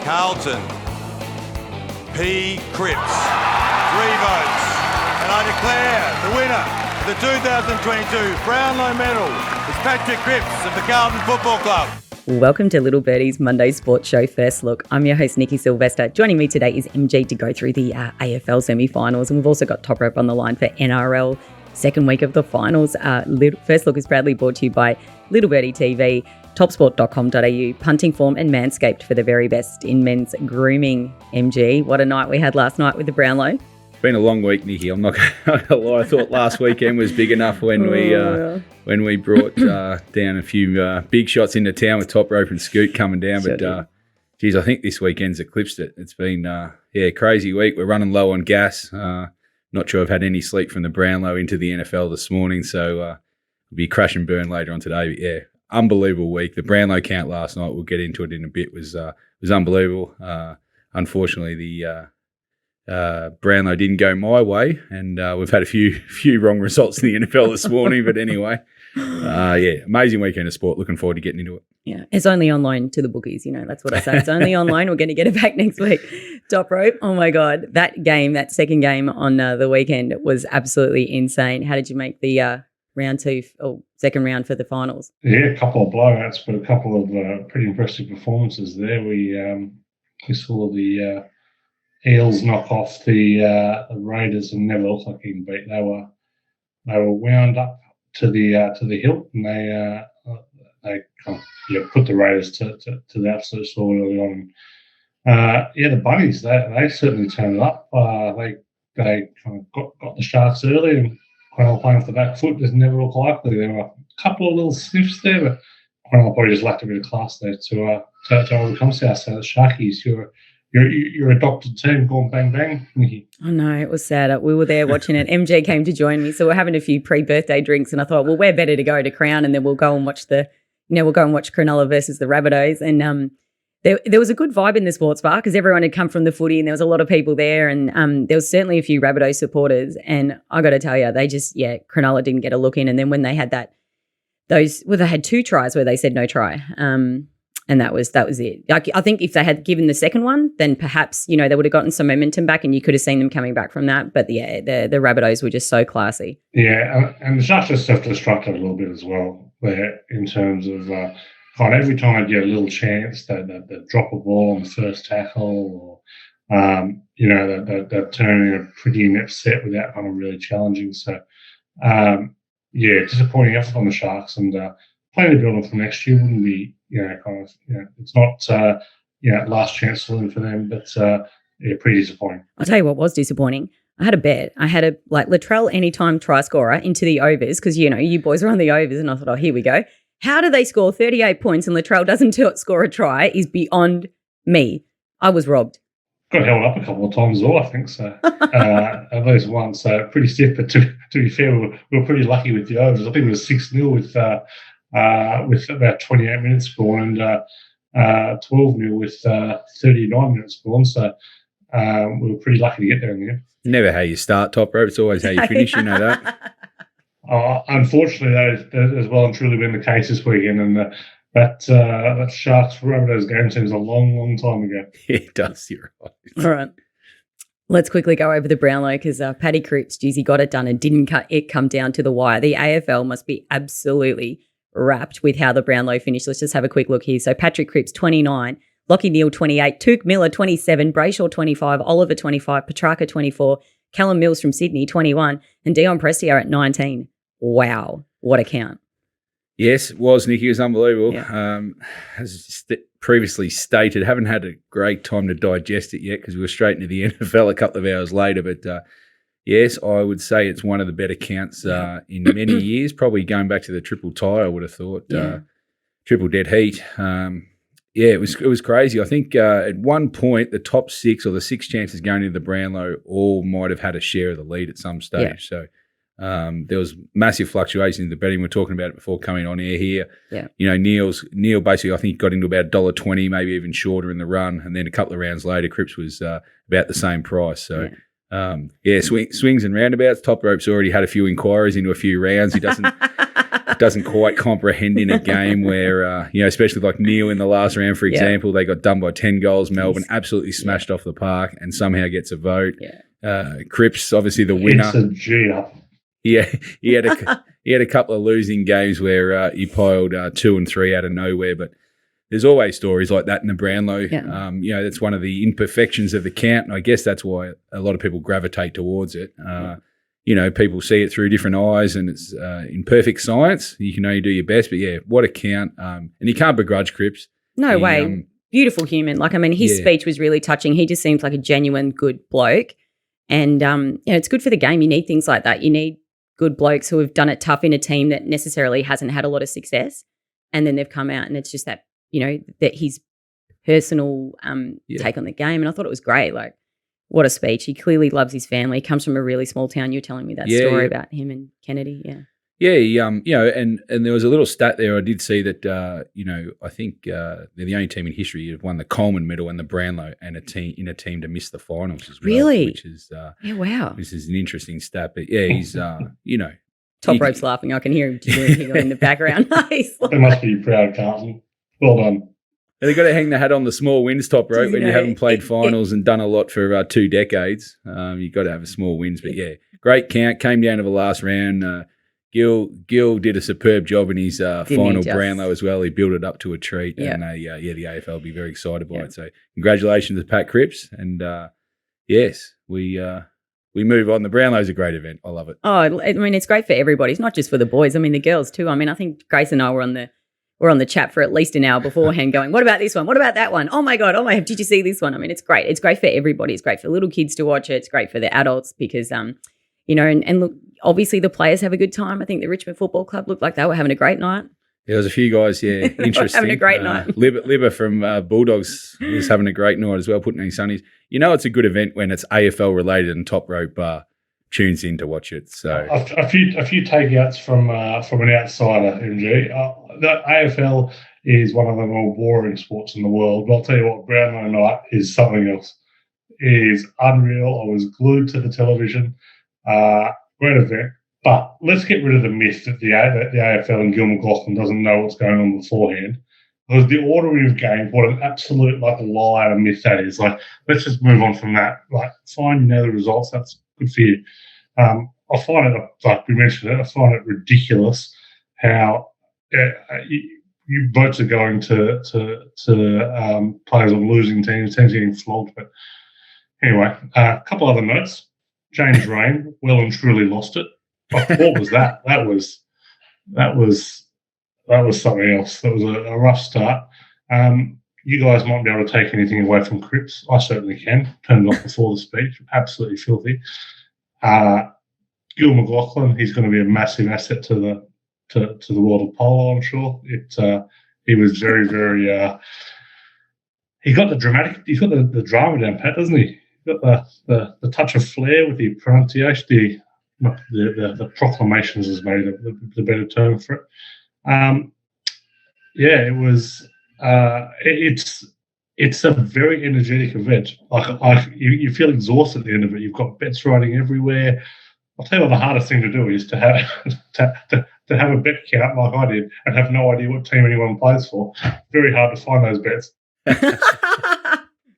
Carlton. P. Cripps. 3 votes. And I declare the winner of the 2022 Brownlow medal is Patrick Cripps of the Carlton Football Club. Welcome to Little Birdie's Monday Sports Show First Look. I'm your host, Nikki Sylvester. Joining me today is MG to go through the AFL semi-finals, and we've also got Toprope on the line for NRL second week of the finals. First Look is proudly brought to you by Little Birdie TV, topsport.com.au, Punting Form and Manscaped for the very best in men's grooming. MG, what a night we had last night with the Brownlow. It's been a long week, Nikki. I'm not going to lie. I thought last weekend was big enough when we brought down a few big shots into town with Toprope and Scoot coming down. But, geez, I think this weekend's eclipsed it. It's been, crazy week. We're running low on gas. Not sure I've had any sleep from the Brownlow into the NFL this morning. So we'll be crash and burn later on today. But, yeah, unbelievable week. The Brownlow count last night, we'll get into it in a bit, was unbelievable. Unfortunately, the Brownlow didn't go my way, and we've had a few wrong results in the NFL this morning. But anyway, amazing weekend of sport. Looking forward to getting into it. Yeah, it's only on loan to the bookies. That's what I say. It's only on loan. We're going to get it back next week. Toprope, oh my God, that second game on the weekend was absolutely insane. How did you make the round two or second round for the finals? Yeah, a couple of blowouts, but a couple of pretty impressive performances there. We saw the Eels knock off the Raiders and never looked like getting beat. They were wound up to the hilt, and they kind of put the Raiders to the absolute sword early on. The Bunnies they certainly turned it up. They kind of got the Sharks early, and Quennell playing off the back foot just never looked likely. There were a couple of little sniffs there, but Quennell probably just lacked a bit of class there to overcome South. So the Sharkies, You're a adopted team going bang bang, Nikki. Oh no, it was sad. We were there watching it. MJ came to join me, so we're having a few pre-birthday drinks, and I thought, well, we're better to go to Crown, and then we'll go and watch Cronulla versus the Rabbitohs. And there was a good vibe in the sports bar because everyone had come from the footy, and there was a lot of people there, and there was certainly a few Rabbitohs supporters. And I got to tell you, they just Cronulla didn't get a look in, and then when they had they had 2 tries where they said no try. And that was it. I think if they had given the second one, then perhaps, they would have gotten some momentum back and you could have seen them coming back from that. But, the Rabbitohs were just so classy. Yeah, and the Sharks just self-destructed a little bit as well there in terms of kind of every time they get a little chance, they drop a ball on the first tackle or, they're turning a pretty inept set without kind of really challenging. So, disappointing effort on the Sharks, and plenty to build on for next year. Wouldn't be, it's not, last chance saloon for them, but pretty disappointing. I'll tell you what was disappointing. I had a bet. I had Latrell anytime try scorer into the overs because, you boys are on the overs, and I thought, oh, here we go. How do they score 38 points and Latrell doesn't score a try is beyond me. I was robbed. Got held up a couple of times as well, I think, so at least once. So pretty stiff, but to be fair, we were pretty lucky with the overs. I think it was 6-0 with about 28 minutes gone, and 12-0 with 39 minutes gone. So we were pretty lucky to get there in the end. Never how you start, Toprope. It's always how you finish, you know that. Unfortunately, that has well and truly been the case this weekend, and that Sharks Rabbitohs game seems a long, long time ago. Yeah, it does. You're right. All right. Let's quickly go over the Brownlow because Paddy Cripps, he got it done and didn't come down to the wire. The AFL must be absolutely wrapped with how the Brownlow finished. Let's just have a quick look here. So Patrick Cripps, 29, Lachie Neale, 28, Touk Miller, 27, Brayshaw, 25, Oliver, 25, Petrarca, 24, Callum Mills from Sydney, 21, and Dion Prestia at 19. Wow, what a count. Yes, it was, Nikki. It was unbelievable. Yeah. As previously stated, haven't had a great time to digest it yet because we were straight into the NFL a couple of hours later. But, yes, I would say it's one of the better counts in many years, probably going back to the triple tie, I would have thought. Triple dead heat. It was crazy. I think at one point the top 6 or the 6 chances going into the Brownlow all might have had a share of the lead at some stage. Yeah. So there was massive fluctuation in the betting. We were talking about it before coming on air here. Yeah. Neil basically, I think, got into about $1.20, maybe even shorter in the run. And then a couple of rounds later, Cripps was about the same price. So, swings and roundabouts. Toprope's already had a few inquiries into a few rounds. He doesn't doesn't quite comprehend in a game where, especially like Neil in the last round, for example, they got done by 10 goals. Melbourne absolutely smashed off the park and somehow gets a vote. Cripps, obviously the winner. It's a G up. Yeah, he had a couple of losing games where he piled 2 and 3 out of nowhere, but there's always stories like that in the Brownlow. That's one of the imperfections of the count, and I guess that's why a lot of people gravitate towards it. People see it through different eyes, and it's imperfect science. You can only do your best, but what a count. And you can't begrudge Cripps. No way. Beautiful human. His speech was really touching. He just seems like a genuine good bloke. And, it's good for the game. You need things like that. You need good blokes who have done it tough in a team that necessarily hasn't had a lot of success. And then they've come out and it's just that, that his personal take on the game. And I thought it was great. Like, what a speech. He clearly loves his family. He comes from a really small town. You're telling me that story about him and Kennedy. Yeah. Yeah, and there was a little stat there. I did see that, I think they're the only team in history who've won the Coleman Medal and the Brownlow and a team to miss the finals as well. Really? Which is, wow. This is an interesting stat. But, he's, Toprope's laughing. I can hear him in the background. They must be proud, Carlton. Well done. They've got to hang the hat on the small wins, Toprope, when you haven't played finals and done a lot for 2 decades. You've got to have a small wins. But, great count. Came down to the last round. Gil did a superb job in his final Brownlow as well. He built it up to a treat. And, the AFL will be very excited by it. So, congratulations to Pat Cripps. And, yes, we move on. The Brownlow's a great event. I love it. Oh, it's great for everybody. It's not just for the boys. The girls too. I think Grace and I were on the chat for at least an hour beforehand going, what about this one? What about that one? Oh, my God. Did you see this one? It's great. It's great for everybody. It's great for little kids to watch it. It's great for the adults because, and look, obviously the players have a good time. I think the Richmond Football Club looked like they were having a great night. There was a few guys, interesting. Having a great night. Libba from Bulldogs was having a great night as well, putting in sunnies. It's a good event when it's AFL related and Toprope tunes in to watch it. So a few takeouts from an outsider, MG. The AFL is one of the more boring sports in the world. But I'll tell you what, Brownlow night is something else. It is unreal. I was glued to the television. Great event. But let's get rid of the myth that the AFL and Gil McLachlan doesn't know what's going on beforehand. Because the ordering of games, what an absolute lie and a myth that is. Let's just move on from that. Fine, the results, that's good for you. I find it, like we mentioned it, I find it ridiculous how you votes are going to players on losing teams getting flogged. But anyway, a couple other notes. James Rain well and truly lost it. What was that? That was something else. That was a rough start. You guys might be able to take anything away from Cripps. I certainly can. Turned it off before the speech. Absolutely filthy. Gil McLachlan, he's going to be a massive asset to the world of polo, I'm sure. He was very, very he's got the drama down pat, doesn't he? He's got the touch of flair with the pronunciation, the proclamations is maybe the better term for it. It was it's a very energetic event. You feel exhausted at the end of it. You've got bets riding everywhere. I'll tell you what the hardest thing to do is to have to have a bet count like I did and have no idea what team anyone plays for. Very hard to find those bets.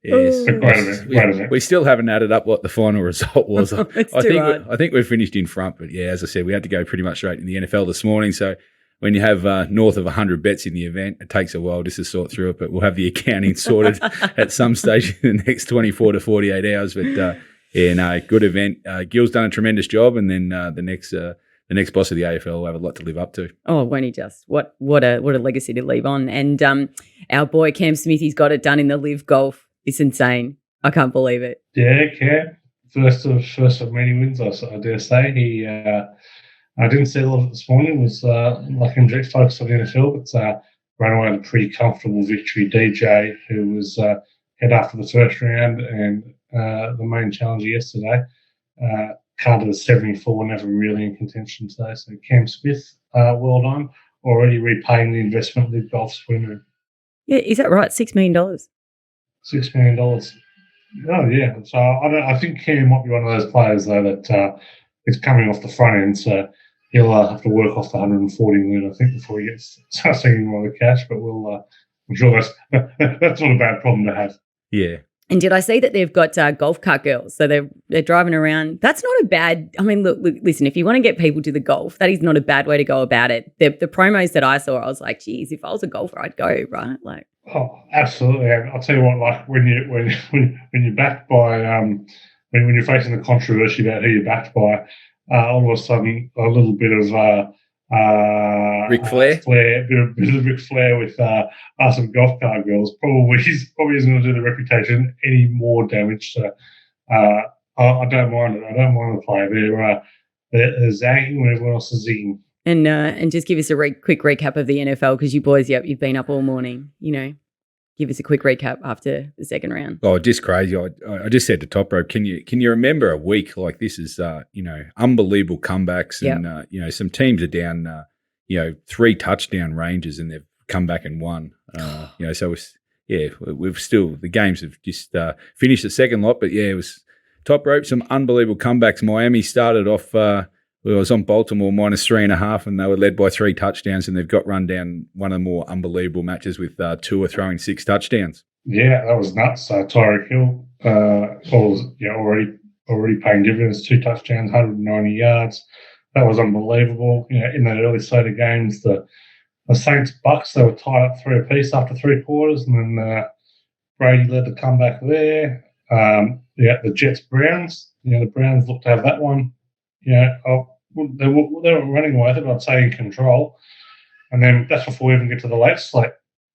Yes. Great event. We still haven't added up what the final result was. I think we're finished in front, but as I said, we had to go pretty much straight in the NFL this morning. So when you have north of 100 bets in the event, it takes a while just to sort through it, but we'll have the accounting sorted at some stage in the next 24 to 48 hours. But good event. Gil's done a tremendous job, and then the next boss of the AFL will have a lot to live up to. Oh, won't he just? What a legacy to leave on. And our boy Cam Smith, he's got it done in the Live Golf. It's insane. I can't believe it. Yeah, Cam. First of many wins, I dare say. I didn't see a lot of it this morning. It was like MJ focused on the NFL, but ran away with a pretty comfortable victory. DJ, who was head after the first round and the main challenger yesterday, carded a 74, never really in contention today. So Cam Smith, well done. Already repaying the investment Live Golf's winner. Yeah, is that right? $6 million. $6 million. Oh, yeah. So I think Cam might be one of those players, though, that is coming off the front end. So he'll have to work off the 140 million, I think, before he starts taking more of the cash. But I'm sure that's not a bad problem to have. Yeah. And did I see that they've got golf cart girls? So they're driving around. That's not a bad. I mean, look, listen. If you want to get people to the golf, that is not a bad way to go about it. The promos that I saw, I was like, geez, if I was a golfer, I'd go, right? Like, oh, absolutely. And I'll tell you what, like when you're backed by when you're facing the controversy about who you're backed by, all of a sudden a little bit of Ric Flair, bit of Ric Flair with some golf cart girls probably isn't going to do the reputation any more damage. So I don't mind it. I don't mind the play. They're zagging when everyone else is zigging. And just give us a quick recap of the NFL, because you boys, you've been up all morning. Give us a quick recap after the second round. Oh, just crazy. I just said to Toprope, can you remember a week like this is, unbelievable comebacks and, some teams are down, 3 touchdown ranges and they've come back and won. So we've still, the games have just finished the second lot, but it was Toprope, some unbelievable comebacks. Miami started off, I was on Baltimore -3.5, and they were led by 3 touchdowns, and they've got run down one of the more unbelievable matches with Tua throwing 6 touchdowns. Yeah, that was nuts. Tyreek Hill already paying dividends, 2 touchdowns, 190 yards. That was unbelievable. In that early slate of games, the Saints Bucks, they were tied up 3 apiece after 3 quarters, and then Brady led the comeback there. The Jets Browns. The Browns looked to have that one. They were running away with it, I'd say, in control. And then that's before we even get to the late slate,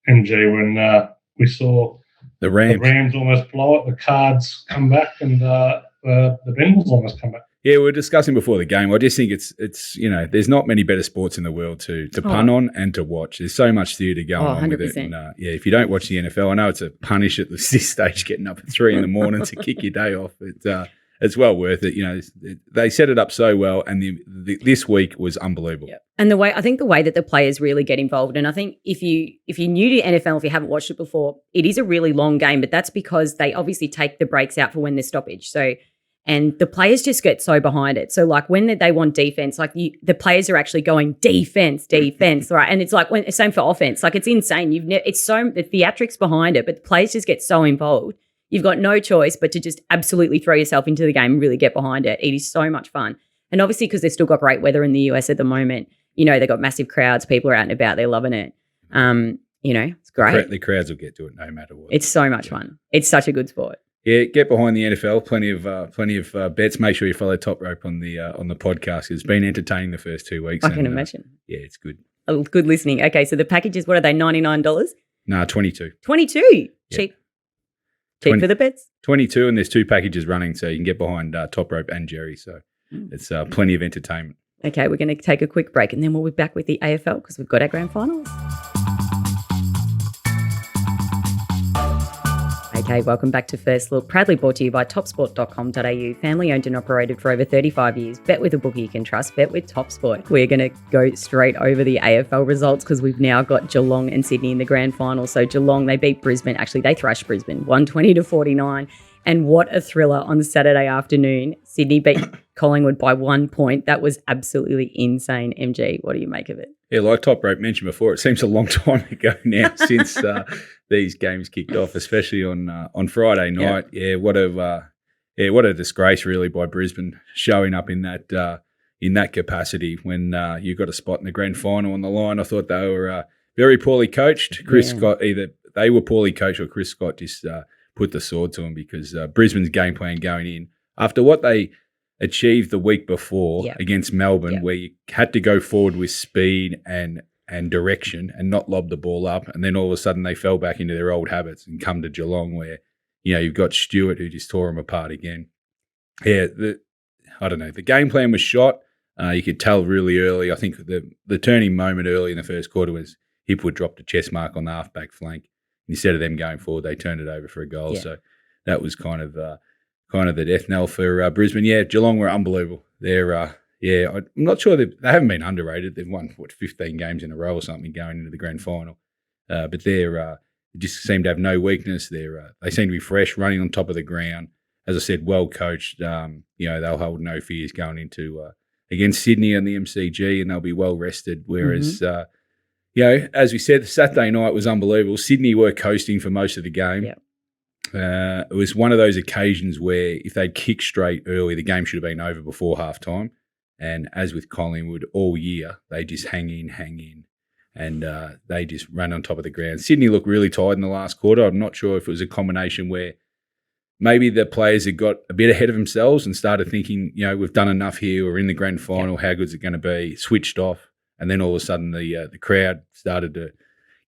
MG, when we saw the Rams almost blow it, the Cards come back, and the Bengals almost come back. Yeah, we were discussing before the game. I just think it's there's not many better sports in the world to punt on and to watch. There's so much theatre going on with it. And, if you don't watch the NFL, I know it's a punish at this stage, getting up at 3 a.m. to kick your day off. It's well worth it. They set it up so well, and this week was unbelievable. Yep. And the way that the players really get involved, and I think if you're new to NFL, if you haven't watched it before, it is a really long game, but that's because they obviously take the breaks out for when there's stoppage. So, and the players just get so behind it. So, like when they want defense, like the players are actually going defense, right? And it's like same for offense. Like it's insane. It's so the theatrics behind it, but the players just get so involved. You've got no choice but to just absolutely throw yourself into the game and really get behind it. It is so much fun. And obviously because they've still got great weather in the US at the moment, they've got massive crowds. People are out and about. They're loving it. It's great. The crowds will get to it no matter what. It's so much fun. It's such a good sport. Yeah, get behind the NFL. Plenty of bets. Make sure you follow Toprope on the podcast. It's been entertaining the first 2 weeks. I can imagine. Yeah, it's good. Good listening. Okay, so the packages, what are they, $99? No, 22. 22? Yep. Cheap. Cheap for the bets? 22, and there's 2 packages running, so you can get behind Toprope and Jerry. So it's plenty of entertainment. Okay, we're going to take a quick break, and then we'll be back with the AFL because we've got our grand finals. Okay, welcome back to First Look, proudly brought to you by topsport.com.au, family owned and operated for over 35 years. Bet with a bookie you can trust, bet with TopSport. We're going to go straight over the AFL results because we've now got Geelong and Sydney in the grand final. So Geelong, they beat Brisbane. Actually, they thrashed Brisbane, 120-49. And what a thriller on Saturday afternoon. Sydney beat Collingwood by 1 point. That was absolutely insane. MG, what do you make of it? Yeah, like Toprope mentioned before, it seems a long time ago now since these games kicked off, especially on Friday night. Yeah, what a disgrace really by Brisbane showing up in that capacity when you got a spot in the grand final on the line. I thought they were very poorly coached. Chris Scott, either they were poorly coached or Chris Scott just put the sword to him because Brisbane's game plan going in after what they achieved the week before against Melbourne, where you had to go forward with speed and direction and not lob the ball up, and then all of a sudden they fell back into their old habits and come to Geelong where you've got Stewart who just tore them apart again. Yeah, I don't know. The game plan was shot. You could tell really early. I think the turning moment early in the first quarter was Hipwood dropped a chest mark on the halfback flank. Instead of them going forward, they turned it over for a goal. Yeah. So that was kind of the death knell for Brisbane. Yeah, Geelong were unbelievable. They're I'm not sure they haven't been underrated. They've won 15 games in a row or something going into the grand final. But they just seem to have no weakness. They seem to be fresh, running on top of the ground. As I said, well coached. They'll hold no fears going into against Sydney and the MCG, and they'll be well rested. Whereas, as we said, the Saturday night was unbelievable. Sydney were coasting for most of the game. Yep. It was one of those occasions where if they'd kicked straight early, the game should have been over before halftime. And as with Collingwood all year, they just hang in, and they just ran on top of the ground. Sydney looked really tired in the last quarter. I'm not sure if it was a combination where maybe the players had got a bit ahead of themselves and started thinking, we've done enough here. We're in the grand final. How good is it going to be? Switched off. And then all of a sudden the crowd started to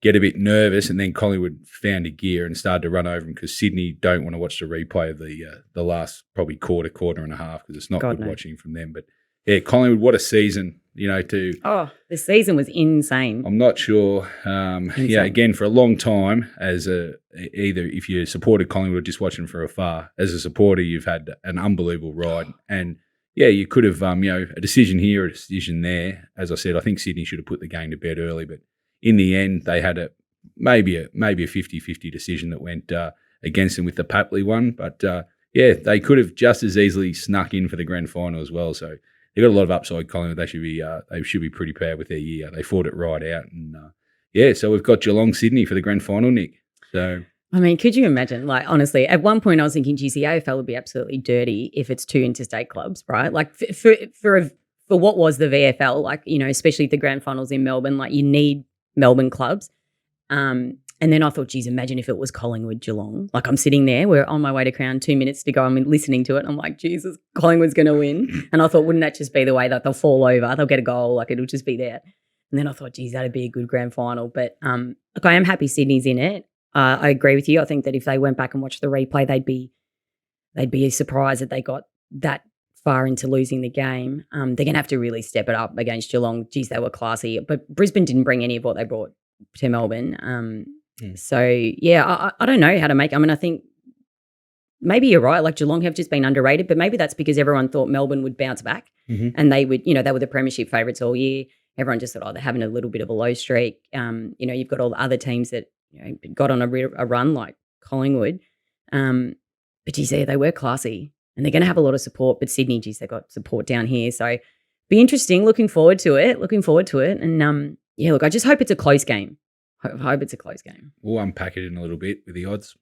get a bit nervous, and then Collingwood found a gear and started to run over them because Sydney don't want to watch the replay of the last probably quarter and a half because it's not good watching from them. But, yeah, Collingwood, what a season, the season was insane. I'm not sure. Again, for a long time, either if you supported Collingwood or just watching from afar, as a supporter, you've had an unbelievable ride. And, you could have, a decision here, a decision there. As I said, I think Sydney should have put the game to bed early, but in the end, they had maybe a 50-50 decision that went against them with the Papley one. But, they could have just as easily snuck in for the grand final as well. So, they've got a lot of upside, Collingwood. They should be pretty proud with their year. They fought it right out. And, so we've got Geelong, Sydney for the grand final, Nick. So, I mean, could you imagine, honestly, at one point I was thinking, geez, the AFL would be absolutely dirty if it's two interstate clubs, right? For what was the VFL, especially the grand finals in Melbourne, you need Melbourne clubs. And then I thought, geez, imagine if it was Collingwood, Geelong. I'm sitting there, we're on my way to Crown, 2 minutes to go. I'm listening to it. And I'm like, Jesus, Collingwood's going to win. And I thought, wouldn't that just be the way that they'll fall over? They'll get a goal. It'll just be there. And then I thought, geez, that'd be a good grand final. But I am happy Sydney's in it. I agree with you. I think that if they went back and watched the replay, they'd be surprised that they got that far into losing the game. They're going to have to really step it up against Geelong. Geez, they were classy. But Brisbane didn't bring any of what they brought to Melbourne. So, I don't know how to make – I think maybe you're right. Geelong have just been underrated, but maybe that's because everyone thought Melbourne would bounce back and they would – they were the premiership favourites all year. Everyone just thought, they're having a little bit of a low streak. You've got all the other teams that got on a run like Collingwood. But, geez, they were classy and they're going to have a lot of support. But Sydney, geez, they got support down here. So, be interesting. Looking forward to it. And, look, I just hope it's a close game. Hope it's a close game. We'll unpack it in a little bit with the odds.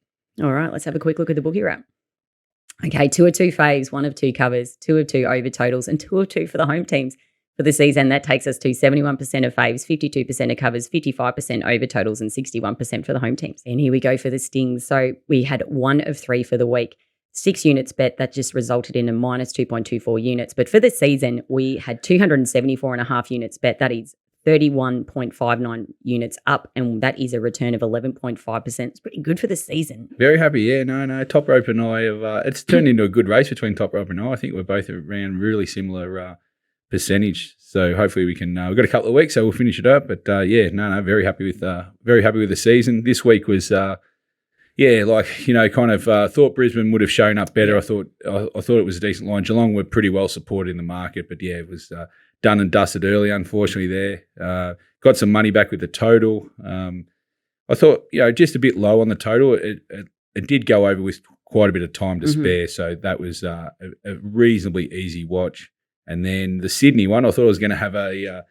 All right, let's have a quick look at the bookie wrap. Okay, 2 of 2 faves, 1 of 2 covers, 2 of 2 over totals, and 2 of 2 for the home teams for the season. That takes us to 71% of faves, 52% of covers, 55% over totals, and 61% for the home teams. And here we go for the stings. So we had 1 of 3 for the week. 6 units bet, that just resulted in a minus 2.24 units. But for the season, we had 274.5 units bet. That is 31.59 units up, and that is a return of 11.5%. It's pretty good for the season. Very happy, yeah. No, Toprope and I have, it's turned into a good race between Toprope and I. I think we're both around really similar percentage. So hopefully we can, we've got a couple of weeks, so we'll finish it up. But very happy with the season. This week was, thought Brisbane would have shown up better. I thought it was a decent line. Geelong were pretty well supported in the market, but it was done and dusted early, unfortunately there. Got some money back with the total. I thought, just a bit low on the total. It did go over with quite a bit of time to spare, so that was a reasonably easy watch. And then the Sydney one, I thought I was going to have a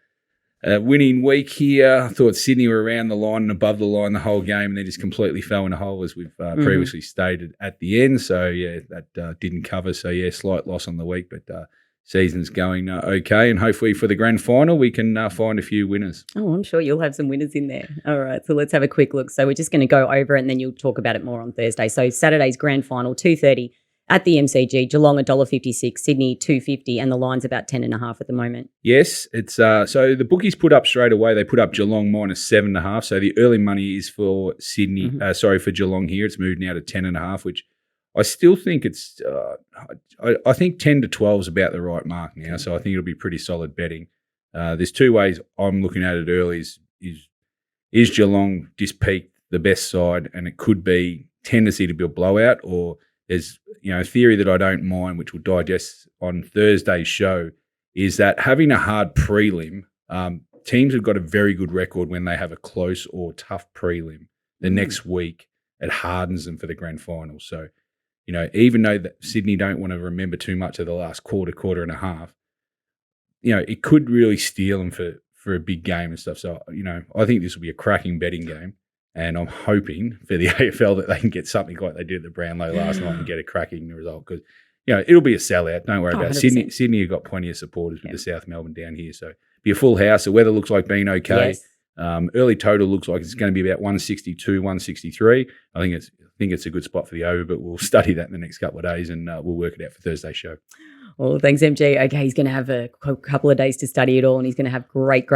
winning week here. I thought Sydney were around the line and above the line the whole game, and they just completely fell in a hole, as we've previously stated at the end. So, that didn't cover. So, slight loss on the week, but season's going okay. And hopefully for the grand final, we can find a few winners. Oh, I'm sure you'll have some winners in there. All right, so let's have a quick look. So we're just going to go over it, and then you'll talk about it more on Thursday. So Saturday's grand final, 2:30 at the MCG. Geelong $1.56, Sydney $2.50, and the line's about 10.5 at the moment. Yes, it's so the bookies put up straight away. They put up Geelong minus 7.5. So the early money is for Sydney. For Geelong here. It's moved now to 10.5, which I still think it's. I think 10 to 12 is about the right mark now. So I think it'll be pretty solid betting. There's two ways I'm looking at it early. Is Geelong just peaked the best side, and it could be tendency to be a blowout, or there's a theory that I don't mind, which we'll digest on Thursday's show, is that having a hard prelim, teams have got a very good record when they have a close or tough prelim. The next week, it hardens them for the grand final. So, even though that Sydney don't want to remember too much of the last quarter and a half, it could really steal them for a big game and stuff. So, I think this will be a cracking betting game. And I'm hoping for the AFL that they can get something like they did at the Brownlow last night and get a cracking result because, it'll be a sellout. Don't worry about it. 100%. Sydney have got plenty of supporters with the South Melbourne down here. So be a full house. The weather looks like being okay. Yes. Early total looks like it's going to be about 162, 163. I think it's a good spot for the over, but we'll study that in the next couple of days and we'll work it out for Thursday's show. Well, thanks, MG. Okay, he's going to have a couple of days to study it all, and he's going to have great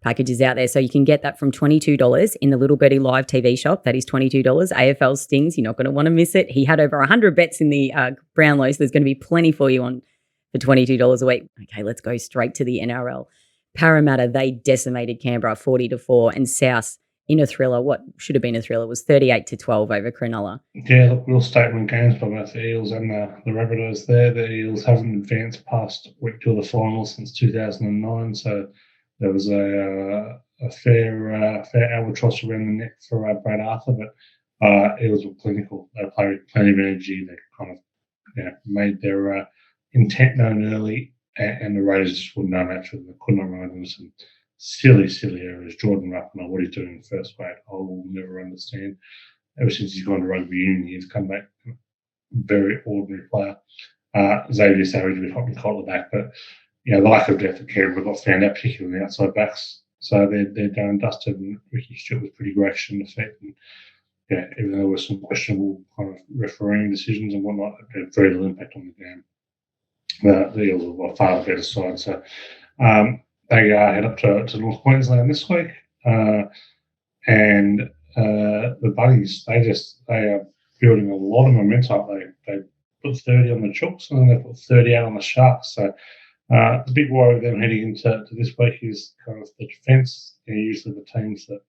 packages out there. So you can get that from $22 in the Little Birdie Live TV shop. That is $22. AFL Stings, you're not going to want to miss it. He had over 100 bets in the Brownlow, so there's going to be plenty for you on for $22 a week. Okay, let's go straight to the NRL. Parramatta, they decimated Canberra 40-4, and South in a thriller, what should have been a thriller, was 38-12 over Cronulla. Yeah, look, real statement games by both the Eels and the Rabbitohs there. The Eels haven't advanced past week 2 of the finals since 2009, so there was a fair albatross around the neck for Brad Arthur, but Eels were clinical. They played with plenty of energy. They kind of made their intent known early, and the Raiders just wouldn't know match with them. They could not run them. Some silly errors. Jordan Ruffner, what he's doing in the first weight, I will never understand. Ever since he's gone to rugby union, he's come back a very ordinary player. Xavier Savage with hot and cold at the back, but the lack of depth at Canberra got found out, particularly on the outside backs. So they're done and dusted, and Ricky Stewart was pretty gracious in effect. And even though there were some questionable kind of refereeing decisions and whatnot, it had very little impact on the game. The Eels were far the better side. So they head up to North Queensland this week, and the Bunnies they are building a lot of momentum. They put 30 on the Chooks and then they put 30 out on the Sharks. So the big worry of them heading into this week is kind of the defence. Usually the teams that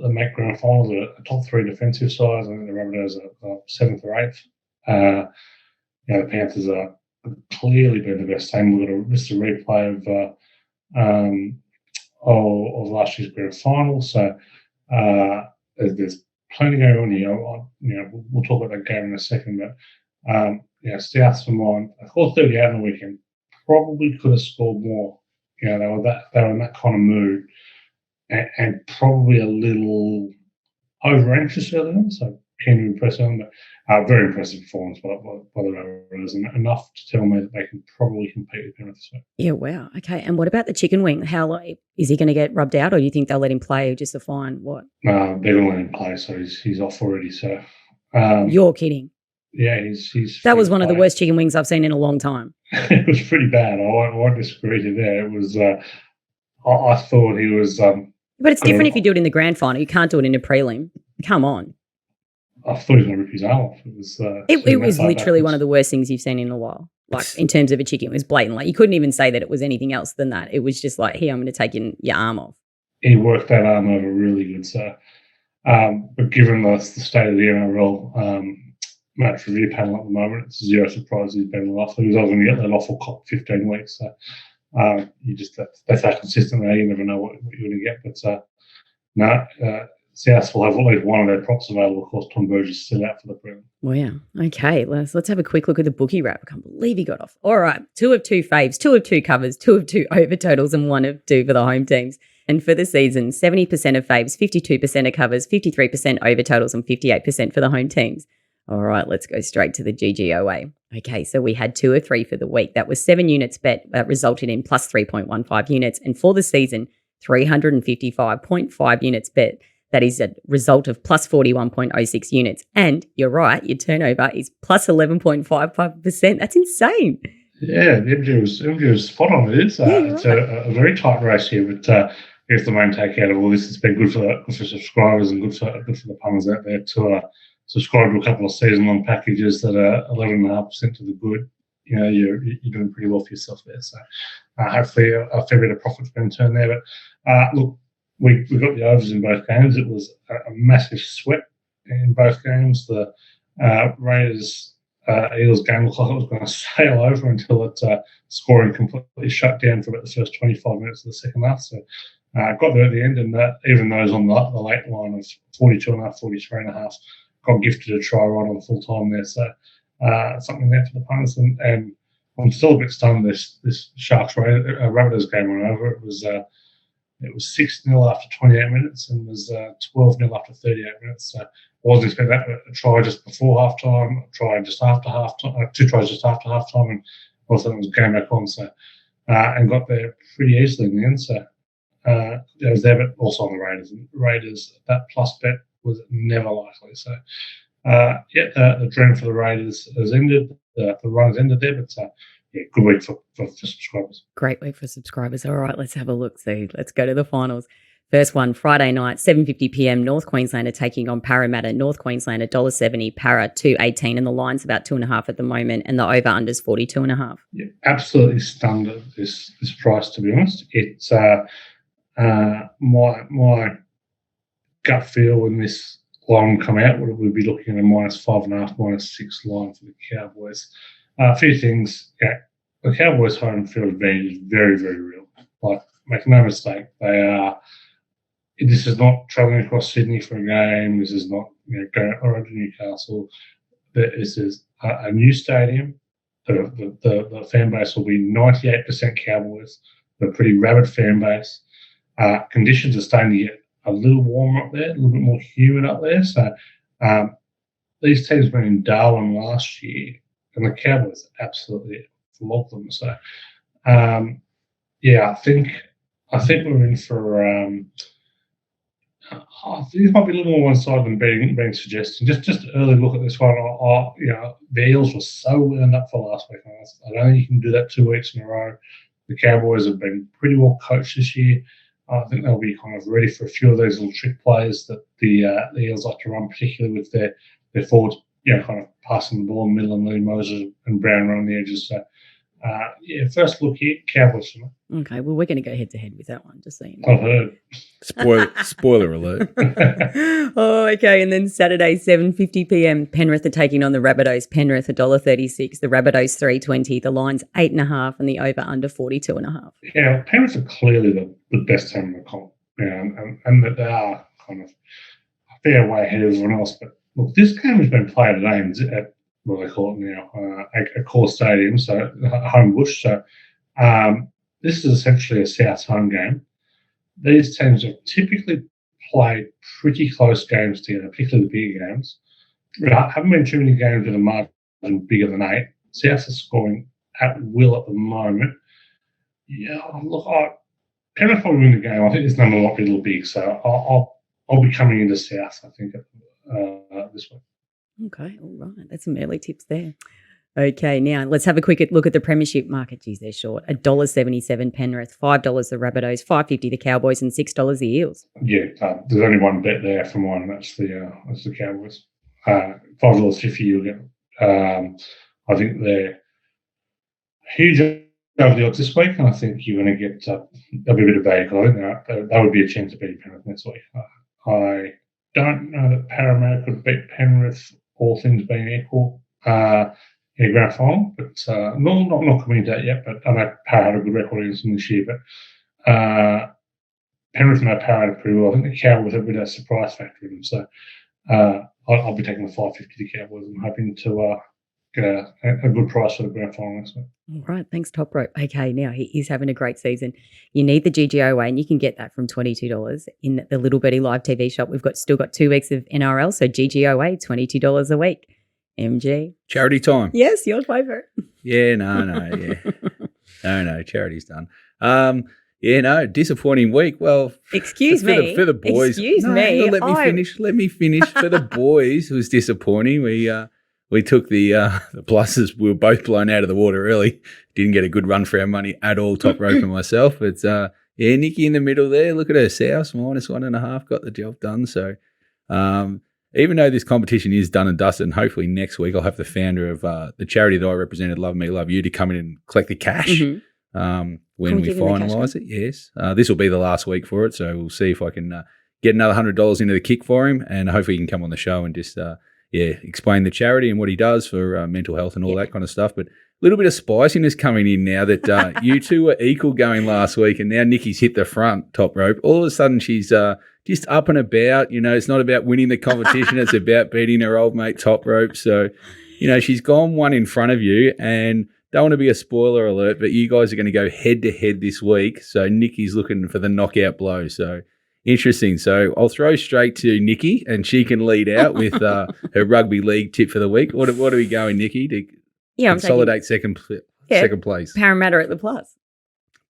make grand finals are top 3 defensive sides. I think the Rabbitohs are 7th or 8th. The Panthers are clearly been the best team. We've got just a replay of last year's grand final. So there's plenty going on here. We'll talk about that game in a second. But South for mine, I scored 30 out on the weekend. Probably could have scored more. They were in that kind of mood, and probably a little over anxious early on. So keen to impress them, but very impressive performance by the Rabbitohs, and enough to tell me that they can probably compete with Penrith. Yeah, wow. Okay, and what about the chicken wing? How is he going to get rubbed out, or do you think they'll let him play just to find what? No, they're going to let him play, so he's off already. So you're kidding. Yeah, he's. That was one of the worst chicken wings I've seen in a long time. It was pretty bad. I won't disagree with you there. It was. I thought he was. But it's different if you do it in the grand final. You can't do it in a prelim. Come on. I thought he was going to rip his arm off. It was literally one of the worst things you've seen in a while. Like in terms of a chicken, it was blatant. Like you couldn't even say that it was anything else than that. It was just like, here, I'm going to take your arm off. He worked that arm over really good. So, but given the state of the NRL match review panel at the moment, it's zero surprise he's been let off. He was going to get let off for 15 weeks. So that's how consistent they are. You never know what you're going to get. But South will have at least one of their props available. Of course, Tom Burgess is still out for the prelim. Well, yeah. Okay, let's have a quick look at the bookie wrap. I can't believe he got off. All right, 2 of 2 faves, 2 of 2 covers, 2 of 2 over totals, and 1 of 2 for the home teams. And for the season, 70% of faves, 52% of covers, 53% over totals, and 58% for the home teams. All right, let's go straight to the GGOA. Okay, so we had 2 of 3 for the week. That was 7 units bet. That resulted in plus 3.15 units. And for the season, 355.5 units bet. That is a result of plus 41.06 units. And you're right, your turnover is plus 11.55%. That's insane. Yeah, the MG was spot on. It is. It's a very tight race here, but I guess the main take out of all this, it's been good for subscribers and good for the punters out there to subscribe to a couple of season-long packages that are 11.5% to the good. You're doing pretty well for yourself there. So hopefully a fair bit of profit's been turned there. But look, we got the overs in both games. It was a massive sweat in both games. The Raiders Eels game looked like it was going to sail over until it scoring completely shut down for about the first 25 minutes of the second half. So got there at the end, and even those on the late line of 42.5, 43.5 got gifted a try right on full time there. So something there for the punters. And I'm still a bit stunned. This Sharks Rabbitohs game went over. It was 6-0 after 28 minutes and was 12-0 after 38 minutes. So I wasn't expecting that. But a try just before halftime, a try just after halftime, 2 tries just after halftime, and also it was game back on. So and got there pretty easily in the end. So I was there, but also on the Raiders. And Raiders, that plus bet was never likely. So the dream for the Raiders has ended. The run has ended there, but good week for subscribers. Great week for subscribers. All right, let's have a look. So let's go to the finals. First one, Friday night, 7:50 p.m. North Queensland are taking on Parramatta. North Queensland $1.70, Para $2.18, and the line's about 2.5 at the moment, and the over/under's 42.5. Yeah, absolutely stunned at this price. To be honest, it's my gut feel when this line come out would be looking at a -5.5, -6 line for the Cowboys. A few things. Yeah, the Cowboys' home field advantage is very, very real. Like, make no mistake, they are. This is not travelling across Sydney for a game. This is not going around to Newcastle. This is a new stadium. The fan base will be 98% Cowboys. A pretty rabid fan base. Conditions are starting to get a little warmer up there, a little bit more humid up there. So these teams went in Darwin last year, and the Cowboys absolutely flogged them. So I think we're in for. This might be a little more one-sided than being suggested. Just an early look at this one. The Eels were so wound up for last week. I don't think you can do that 2 weeks in a row. The Cowboys have been pretty well coached this year. I think they'll be kind of ready for a few of those little trick plays that the Eels like to run, particularly with their forwards, kind of passing the ball in the middle and letting Moses and Brown run the edges. So, first look here, Cowboys. Okay, well, we're going to go head-to-head with that one, just so you know. I've heard. Spoiler alert. Oh, okay, and then Saturday, 7:50 p.m, Penrith are taking on the Rabbitohs. Penrith $1.36, the Rabbitohs $3.20, the line's 8.5, and the over/under 42.5. Yeah, Penrith are clearly the best team in the comp, and that they are kind of a fair way ahead of everyone else. But look, this game has been played at what they call it now, a core stadium, so home bush. So this is essentially a South home game. These teams have typically played pretty close games together, particularly the bigger games. There haven't been too many games with a margin bigger than 8. South is scoring at will at the moment. Yeah, look, Penrith will win the game. I think this number might be a little big, so I'll be coming into South, I think, this week. Okay, all right. That's some early tips there. Okay, now let's have a quick look at the Premiership market. Geez, they're short. $1.77 Penrith, $5 the Rabbitohs, $5.50 the Cowboys, and $6 the Eels. Yeah, there's only one bet there for mine, and that's the Cowboys. $5.50 you'll get. I think they're huge over the odds this week, and I think you're going to get there'll be a bit of value. I think that would be a chance to beat Penrith next week. I don't know that Parramatta could beat Penrith, all things being equal, in a grand final, but not coming into that yet. But I know Parramatta had a good record against them this year, but Penrith know Parramatta pretty well. I think the Cowboys have a bit of a surprise factor in them, so I'll be taking the $5.50 the Cowboys. I'm hoping to get a good price for the grand final next week. All right, thanks, Toprope. Okay, now he is having a great season. You need the GGOA, and you can get that from $22 in the Little Birdie Live TV shop. We've still got 2 weeks of NRL, so GGOA, $22 a week. MG. Charity time. Yes, your favourite. Yeah, no, charity's done. Disappointing week. Well, excuse me. For the boys. Excuse me. Let me finish. For the boys, it was disappointing. We took the pluses. We were both blown out of the water early. Didn't get a good run for our money at all, Toprope and myself. But Nikki in the middle there. Look at her, South -1.5, got the job done. So even though this competition is done and dusted, and hopefully next week I'll have the founder of the charity that I represented, Love Me, Love You, to come in and collect the cash when we finalise it. Yes. This will be the last week for it, so we'll see if I can get another $100 into the kick for him, and hopefully he can come on the show and just explain the charity and what he does for mental health and all that kind of stuff. But a little bit of spiciness coming in now that you two were equal going last week, and now Nikki's hit the front, Toprope. All of a sudden she's just up and about. It's not about winning the competition. It's about beating her old mate Toprope. So, she's gone one in front of you, and don't want to be a spoiler alert, but you guys are going to go head-to-head this week. So Nikki's looking for the knockout blow. So interesting. So I'll throw straight to Nikki, and she can lead out with her rugby league tip for the week. What are we going, Nikki, to consolidate second place? Parramatta at the plus.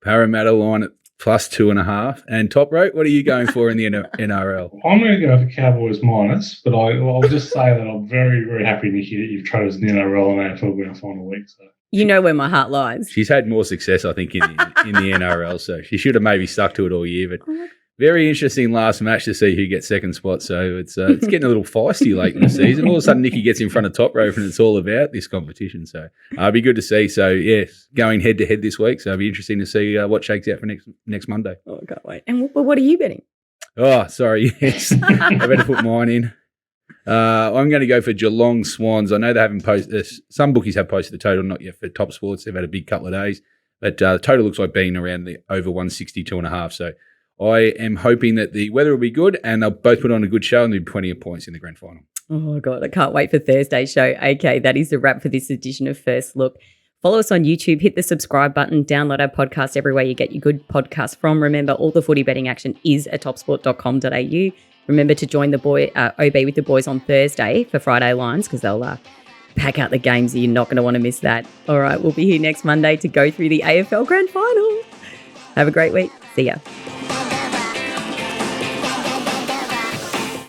Parramatta line at +2.5. And Toprope, what are you going for in the NRL? I'm going to go for Cowboys minus, but I'll just say that I'm very, very happy, Nikki, that you've tried us in the NRL and AFL grand final week. So. You know where my heart lies. She's had more success, I think, in the NRL, so she should have maybe stuck to it all year. But very interesting last match to see who gets second spot. So it's getting a little feisty late in the season. All of a sudden, Nikki gets in front of Toprope, and it's all about this competition. So it'll be good to see. So, yes, going head-to-head this week. So it'll be interesting to see what shakes out for next Monday. Oh, I can't wait. And what are you betting? Oh, sorry, yes. I better put mine in. I'm going to go for Geelong Swans. I know they haven't posted – some bookies have posted the total, not yet for Top Sports. They've had a big couple of days. But the total looks like being around the over 162.5. So I am hoping that the weather will be good and they'll both put on a good show and there'll be plenty of points in the grand final. Oh, God, I can't wait for Thursday's show. Okay, that is the wrap for this edition of First Look. Follow us on YouTube, hit the subscribe button, download our podcast everywhere you get your good podcast from. Remember, all the footy betting action is at topsport.com.au. Remember to join the OB with the boys on Thursday for Friday Lines because they'll pack out the games. You're not going to want to miss that. All right, we'll be here next Monday to go through the AFL Grand Final. Have a great week. See ya.